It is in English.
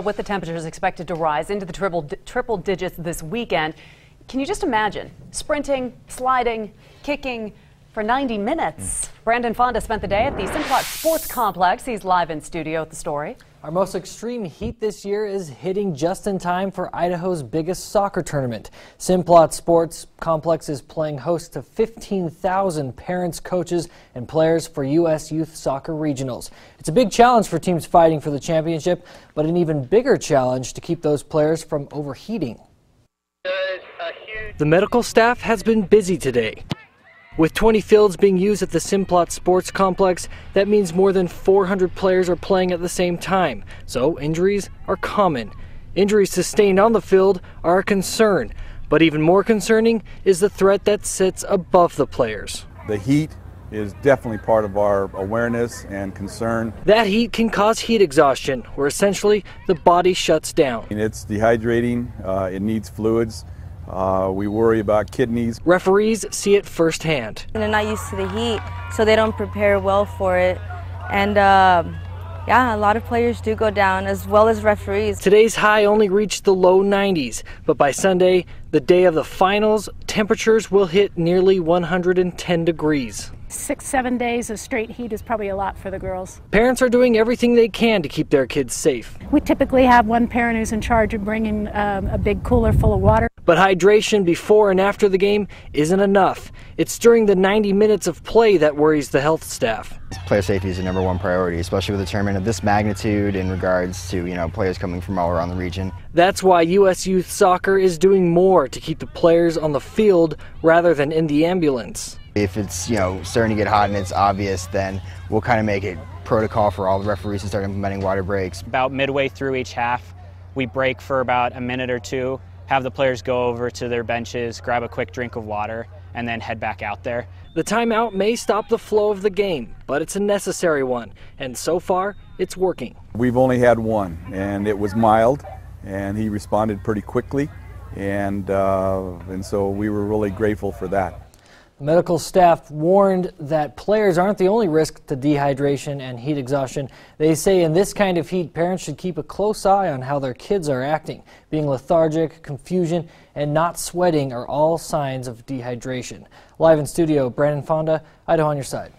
With the temperatures expected to rise into the triple digits this weekend, can you just imagine sprinting, sliding, kicking for 90 minutes? Brandon Fonda spent the day at the Simplot Sports Complex. He's live in studio with the story. Our most extreme heat this year is hitting just in time for Idaho's biggest soccer tournament. Simplot Sports Complex is playing host to 15,000 parents, coaches, and players for U.S. Youth Soccer Regionals. It's a big challenge for teams fighting for the championship, but an even bigger challenge to keep those players from overheating. The medical staff has been busy today. With 20 fields being used at the Simplot Sports Complex, that means more than 400 players are playing at the same time, so injuries are common. Injuries sustained on the field are a concern, but even more concerning is the threat that sits above the players. The heat is definitely part of our awareness and concern. That heat can cause heat exhaustion, where essentially the body shuts down. It's dehydrating, it needs fluids. We worry about kidneys. Referees see it firsthand. They're not used to the heat, so they don't prepare well for it. And yeah, a lot of players do go down, as well as referees. Today's high only reached the low 90s, but by Sunday, the day of the finals, temperatures will hit nearly 110 degrees. 6-7 days of straight heat is probably a lot for the girls. Parents are doing everything they can to keep their kids safe. We typically have one parent who's in charge of bringing a big cooler full of water. But hydration before and after the game isn't enough. It's during the 90 minutes of play that worries the health staff. Player safety is the #1 priority, especially with a tournament of this magnitude in regards to, players coming from all around the region. That's why U.S. Youth Soccer is doing more to keep the players on the field rather than in the ambulance. If it's, starting to get hot and it's obvious, then we'll kind of make it protocol for all the referees to start implementing water breaks. About midway through each half, we break for about a minute or two, have the players go over to their benches, grab a quick drink of water, and then head back out there. The timeout may stop the flow of the game, but it's a necessary one, and so far, it's working. We've only had one, and it was mild, and he responded pretty quickly, and so we were really grateful for that. The medical staff warned that players aren't the only risk to dehydration and heat exhaustion. They say in this kind of heat, parents should keep a close eye on how their kids are acting. Being lethargic, confusion, and not sweating are all signs of dehydration. Live in studio, Brandon Fonda, Idaho on your side.